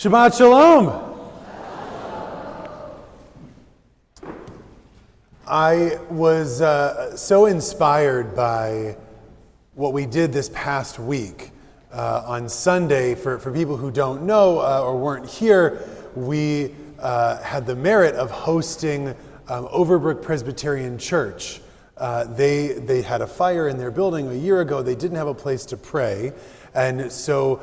Shabbat Shalom. I was so inspired by what we did this past week. On Sunday, for people who don't know or weren't here, we had the merit of hosting Overbrook Presbyterian Church. They had a fire in their building a year ago. They didn't have a place to pray. And so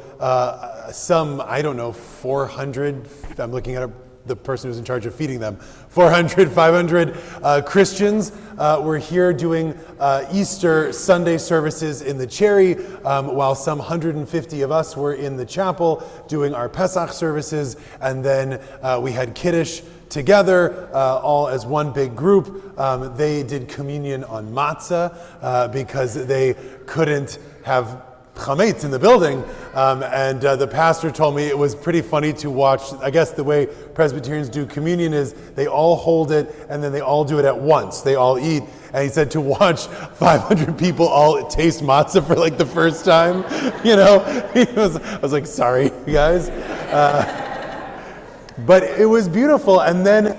some, 400, I'm looking at the person who's in charge of feeding them, 400, 500 Christians were here doing Easter Sunday services in the Cherry, while some 150 of us were in the chapel doing our Pesach services. And then we had Kiddush together, all as one big group. They did communion on matzah because they couldn't have chametz in the building, and the pastor told me it was pretty funny to watch. I guess the way Presbyterians do communion is they all hold it and then they all do it at once. They all eat. And he said to watch 500 people all taste matzah for like the first time, I was like, sorry, guys. But it was beautiful. And then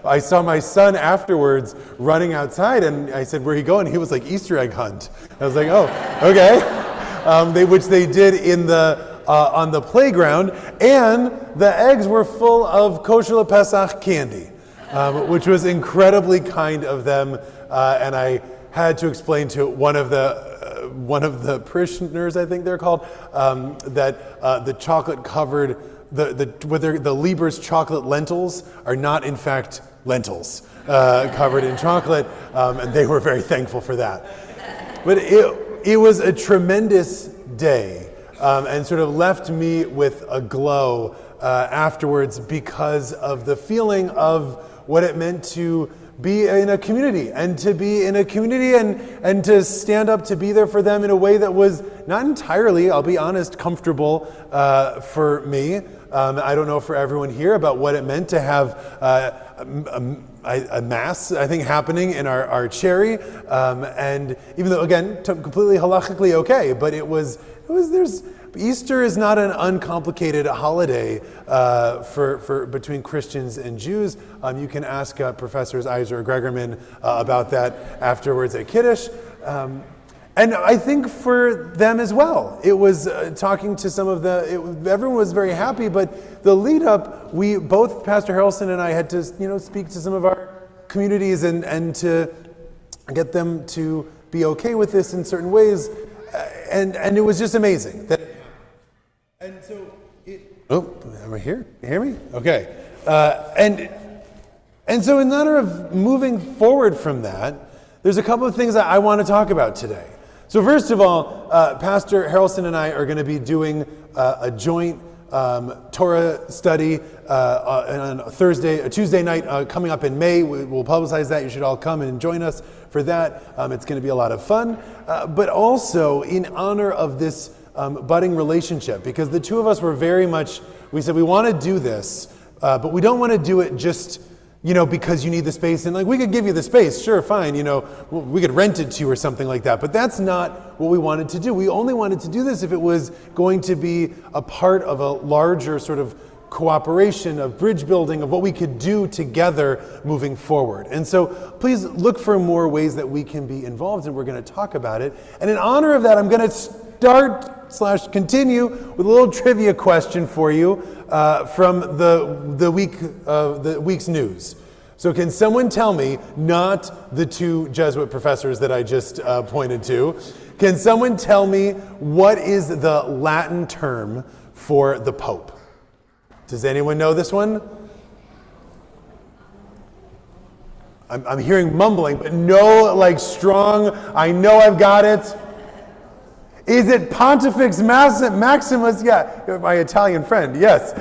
I saw my son afterwards running outside, and I said, "Where are you going?" He was like, "Easter egg hunt." I was like, "Oh, okay." Which they did in on the playground, and the eggs were full of kosher Pesach candy, which was incredibly kind of them. And I had to explain to one of the parishioners, I think they're called, that the chocolate covered. The Lieber's chocolate lentils are not, in fact, lentils covered in chocolate, and they were very thankful for that. But it was a tremendous day, and sort of left me with a glow afterwards because of the feeling of what it meant to be in a community, and to be in a community and to stand up to be there for them in a way that was not entirely, I'll be honest, comfortable for me. I don't know for everyone here about what it meant to have a mass, I think, happening in our Cherry, and even though, again, completely halachically okay, but Easter is not an uncomplicated holiday for between Christians and Jews. You can ask Professors Iser or Gregerman about that afterwards at Kiddush. And I think for them as well, it was talking to some of everyone was very happy, but the lead up, both Pastor Harrelson and I had to, speak to some of our communities and to get them to be okay with this in certain ways. And it was just amazing. And so am I here? You hear me? Okay. And so in honor of moving forward from that, there's a couple of things that I want to talk about today. So first of all, Pastor Harrelson and I are going to be doing a joint Torah study on a Tuesday night coming up in May. We'll publicize that. You should all come and join us for that. It's going to be a lot of fun. But also in honor of this budding relationship, because the two of us were we said we want to do this, but we don't want to do it just because you need the space, and we could give you the space, sure, fine, we could rent it to you or something like that, but that's not what we wanted to do. We only wanted to do this if it was going to be a part of a larger sort of cooperation, of bridge building, of what we could do together moving forward. And so please look for more ways that we can be involved, and we're going to talk about it. And in honor of that, I'm going to continue with a little trivia question for you from the week's news. So can someone tell me, not the two Jesuit professors that I just pointed to, can someone tell me what is the Latin term for the Pope? Does anyone know this one? I'm hearing mumbling, but no strong, I know I've got it. Is it Pontifex Maximus? Yeah, my Italian friend, yes.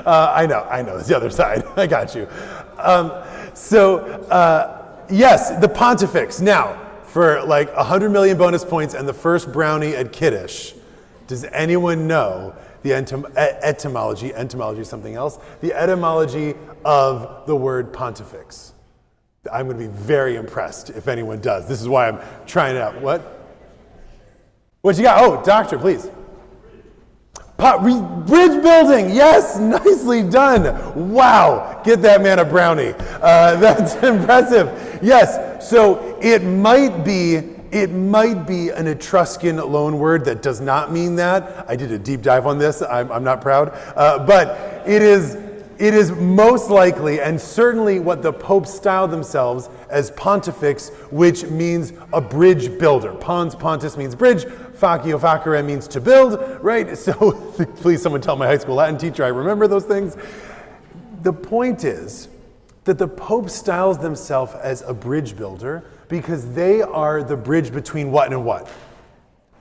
I know, it's the other side. I got you. Yes, the Pontifex. Now, for 100 million bonus points and the first brownie at Kiddush, does anyone know the etymology is something else, the etymology of the word Pontifex? I'm going to be very impressed if anyone does. This is why I'm trying it out. What? What you got? Oh, doctor, please. Bridge building, yes, nicely done. Wow, get that man a brownie. That's impressive. Yes, so it might be an Etruscan loanword that does not mean that. I did a deep dive on this. I'm not proud, but it is most likely, and certainly what the popes style themselves as pontifex, which means a bridge builder. Pons pontus means bridge. Facio facere means to build, right? So please someone tell my high school Latin teacher I remember those things. The point is that the Pope styles themselves as a bridge builder because they are the bridge between what and what?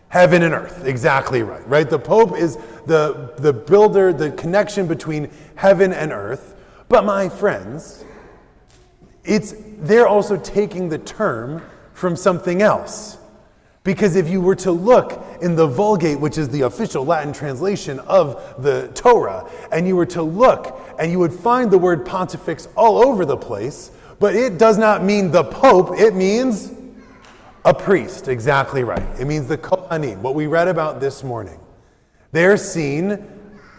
Heaven and earth, exactly right? The Pope is the builder, the connection between heaven and earth. But my friends, they're also taking the term from something else. Because if you were to look in the Vulgate, which is the official Latin translation of the Torah, and you were to look, and you would find the word pontifex all over the place, but it does not mean the Pope, it means a priest, exactly right. It means the Kohanim, what we read about this morning. They're seen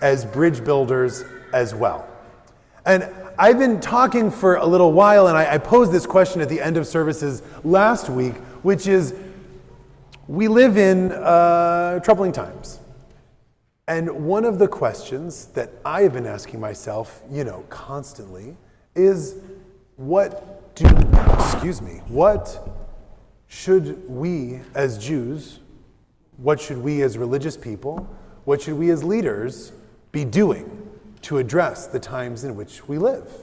as bridge builders as well. And I've been talking for a little while, and I posed this question at the end of services last week, which is, we live in troubling times. And one of the questions that I have been asking myself, constantly, is what should we as Jews, what should we as religious people, what should we as leaders be doing to address the times in which we live?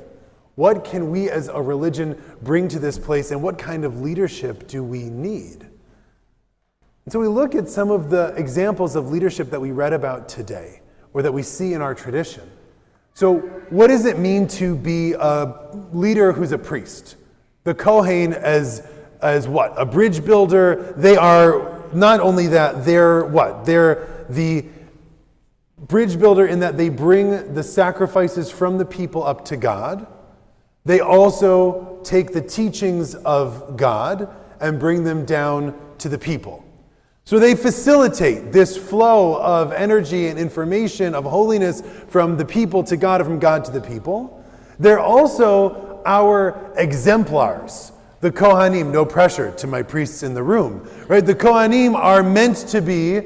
What can we as a religion bring to this place, and what kind of leadership do we need? And so we look at some of the examples of leadership that we read about today, or that we see in our tradition. So what does it mean to be a leader who's a priest? The Kohen as what? A bridge builder. They are not only that, they're what? They're the bridge builder in that they bring the sacrifices from the people up to God. They also take the teachings of God and bring them down to the people. So they facilitate this flow of energy and information of holiness from the people to God and from God to the people. They're also our exemplars. The Kohanim, no pressure to my priests in the room, right? The Kohanim are meant to be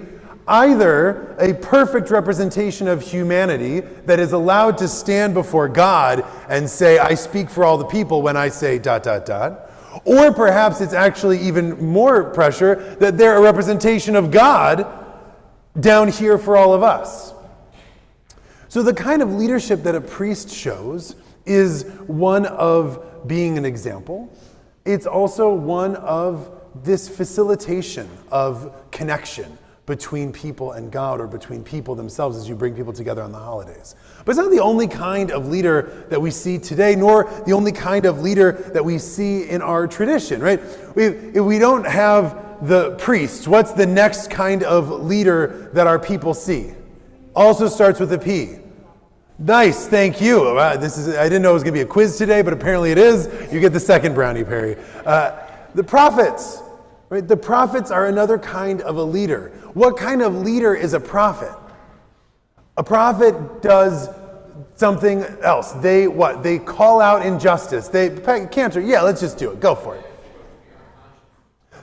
either a perfect representation of humanity that is allowed to stand before God and say, I speak for all the people when I say ... Or perhaps it's actually even more pressure that they're a representation of God down here for all of us. So the kind of leadership that a priest shows is one of being an example. It's also one of this facilitation of connection between people and God, or between people themselves as you bring people together on the holidays. But it's not the only kind of leader that we see today, nor the only kind of leader that we see in our tradition, right? If we don't have the priest, what's the next kind of leader that our people see? Also starts with a P. Nice, thank you. I didn't know it was going to be a quiz today, but apparently it is. You get the second brownie, Perry. The prophets. Right? The prophets are another kind of a leader. What kind of leader is a prophet? A prophet does something else. They call out injustice. Cantor, yeah, let's just do it. Go for it.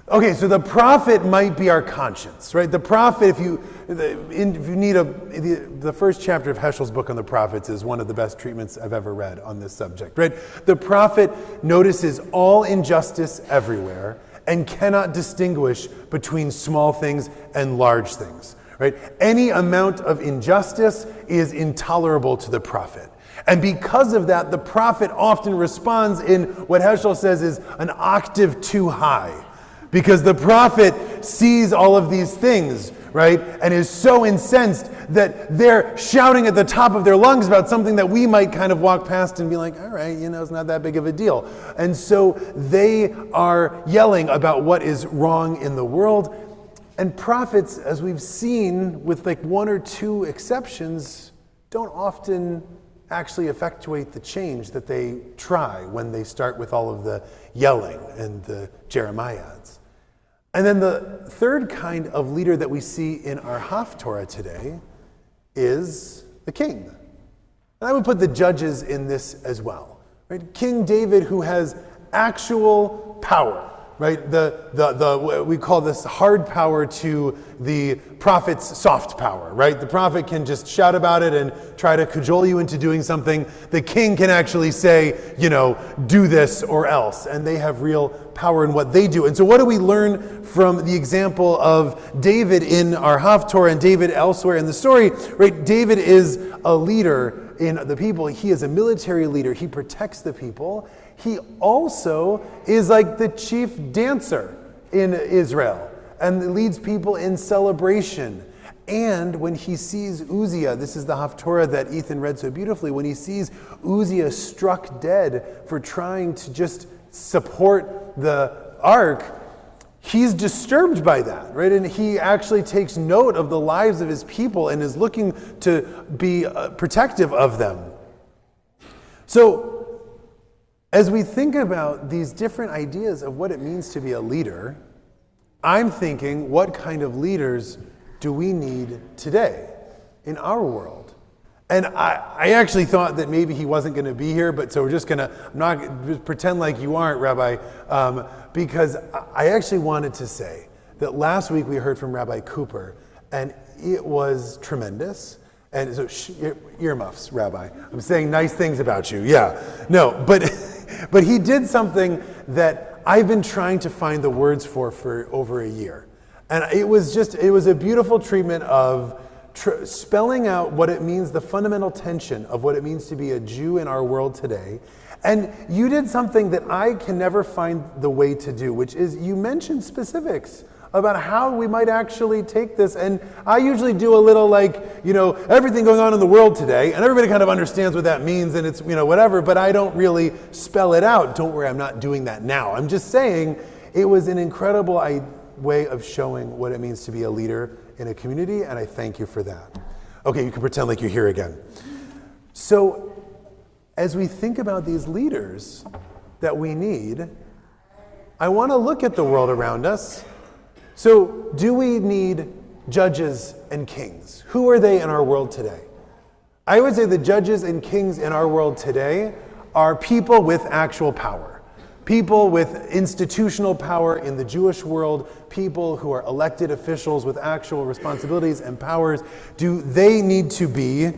Okay, so the prophet might be our conscience, right? The prophet, if you need the first chapter of Heschel's book on the prophets is one of the best treatments I've ever read on this subject, right? The prophet notices all injustice everywhere and cannot distinguish between small things and large things, right? Any amount of injustice is intolerable to the prophet. And because of that, the prophet often responds in what Heschel says is an octave too high. Because the prophet sees all of these things, right? And is so incensed that they're shouting at the top of their lungs about something that we might kind of walk past and be like, all right, it's not that big of a deal. And so they are yelling about what is wrong in the world. And prophets, as we've seen with like one or two exceptions, don't often actually effectuate the change that they try when they start with all of the yelling and the Jeremiads. And then the third kind of leader that we see in our Haftorah today is the king. And I would put the judges in this as well. Right? King David, who has actual power, right? We call this hard power to the prophet's soft power, right? The prophet can just shout about it and try to cajole you into doing something. The king can actually say, do this or else. And they have real power in what they do. And so what do we learn from the example of David in our Haftorah and David elsewhere in the story? Right? David is a leader in the people. He is a military leader. He protects the people. He also is like the chief dancer in Israel and leads people in celebration. And when he sees Uzziah, this is the Haftorah that Ethan read so beautifully, when he sees Uzziah struck dead for trying to just support the ark, he's disturbed by that, right? And he actually takes note of the lives of his people and is looking to be protective of them. So, as we think about these different ideas of what it means to be a leader, I'm thinking, what kind of leaders do we need today in our world? And I actually thought that maybe he wasn't going to be here, but so we're just going to, just pretend like you aren't, Rabbi, because I actually wanted to say that last week we heard from Rabbi Cooper, and it was tremendous. And so, earmuffs, Rabbi. I'm saying nice things about you. Yeah. No, but he did something that I've been trying to find the words for over a year. And it was a beautiful treatment of spelling out what it means, the fundamental tension of what it means to be a Jew in our world today. And you did something that I can never find the way to do, which is you mentioned specifics about how we might actually take this. And I usually do a little everything going on in the world today, and everybody kind of understands what that means, and it's, whatever, but I don't really spell it out. Don't worry, I'm not doing that now. I'm just saying it was an incredible way of showing what it means to be a leader in a community, and I thank you for that. Okay, you can pretend like you're here again. So, as we think about these leaders that we need, I want to look at the world around us. So, do we need judges and kings? Who are they in our world today? I would say the judges and kings in our world today are people with actual power. People with institutional power in the Jewish world, people who are elected officials with actual responsibilities and powers. Do they need to be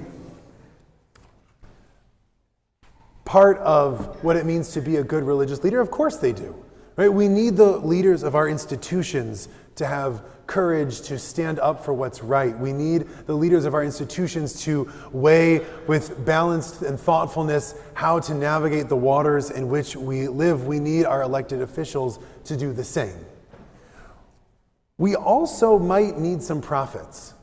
part of what it means to be a good religious leader? Of course they do. Right? We need the leaders of our institutions to have courage to stand up for what's right. We need the leaders of our institutions to weigh with balance and thoughtfulness how to navigate the waters in which we live. We need our elected officials to do the same. We also might need some prophets.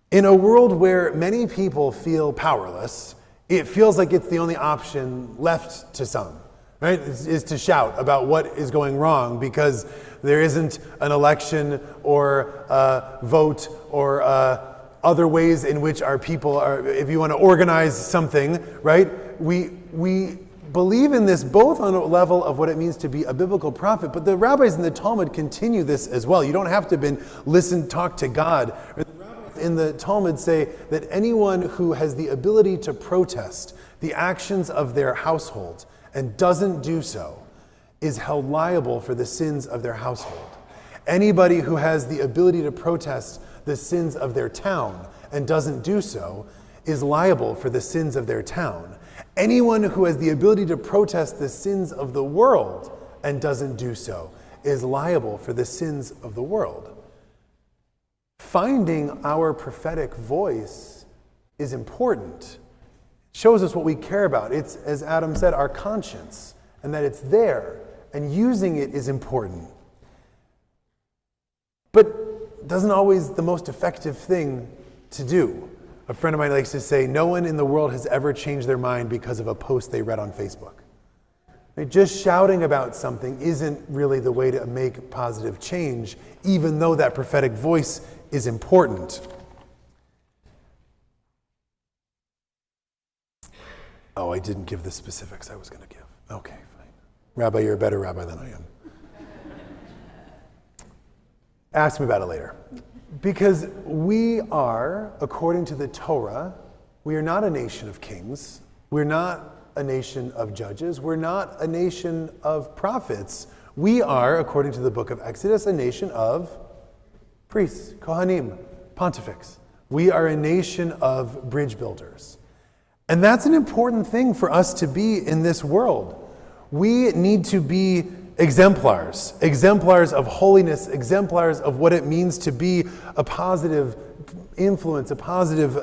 In a world where many people feel powerless, it feels like it's the only option left to some. Right, is to shout about what is going wrong because there isn't an election or a vote or other ways in which our people are, if you want to organize something, right? We believe in this both on a level of what it means to be a biblical prophet, but the rabbis in the Talmud continue this as well. You don't have to talk to God. The rabbis in the Talmud say that anyone who has the ability to protest the actions of their household and doesn't do so is held liable for the sins of their household. Anybody who has the ability to protest the sins of their town and doesn't do so is liable for the sins of their town. Anyone who has the ability to protest the sins of the world and doesn't do so is liable for the sins of the world. Finding our prophetic voice is important. Shows us what we care about. It's, as Adam said, our conscience, and that it's there, and using it is important. But doesn't always the most effective thing to do. A friend of mine likes to say, no one in the world has ever changed their mind because of a post they read on Facebook. Just shouting about something isn't really the way to make positive change, even though that prophetic voice is important. Oh, I didn't give the specifics I was going to give. Okay, fine. Rabbi, you're a better rabbi than I am. Ask me about it later. Because we are, according to the Torah, we are not a nation of kings. We're not a nation of judges. We're not a nation of prophets. We are, according to the book of Exodus, a nation of priests, kohanim, pontifex. We are a nation of bridge builders. And that's an important thing for us to be in this world. We need to be exemplars of holiness, exemplars of what it means to be a positive influence, a positive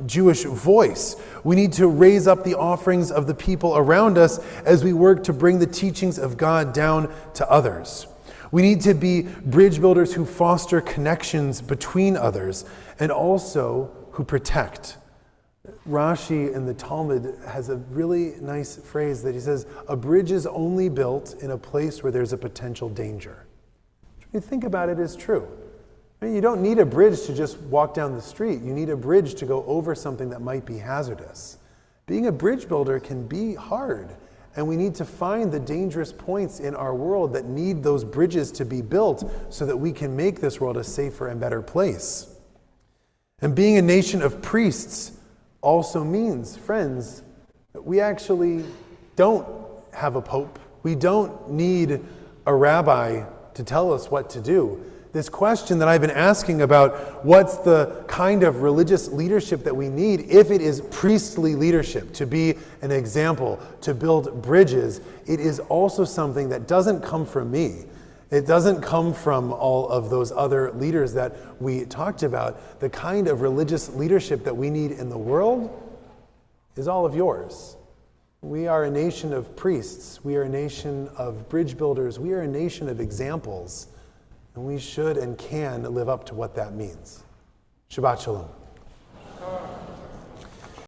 Jewish voice. We need to raise up the offerings of the people around us as we work to bring the teachings of God down to others. We need to be bridge builders who foster connections between others and also who protect. Rashi in the Talmud has a really nice phrase that he says, a bridge is only built in a place where there's a potential danger. When you think about it, it's true. I mean, you don't need a bridge to just walk down the street. You need a bridge to go over something that might be hazardous. Being a bridge builder can be hard, and we need to find the dangerous points in our world that need those bridges to be built so that we can make this world a safer and better place. And being a nation of priests also means, friends, that we actually don't have a pope. We don't need a rabbi to tell us what to do. This question that I've been asking about what's the kind of religious leadership that we need, if it is priestly leadership, to be an example, to build bridges, it is also something that doesn't come from me. It doesn't come from all of those other leaders that we talked about. The kind of religious leadership that we need in the world is all of yours. We are a nation of priests. We are a nation of bridge builders. We are a nation of examples. And we should and can live up to what that means. Shabbat Shalom.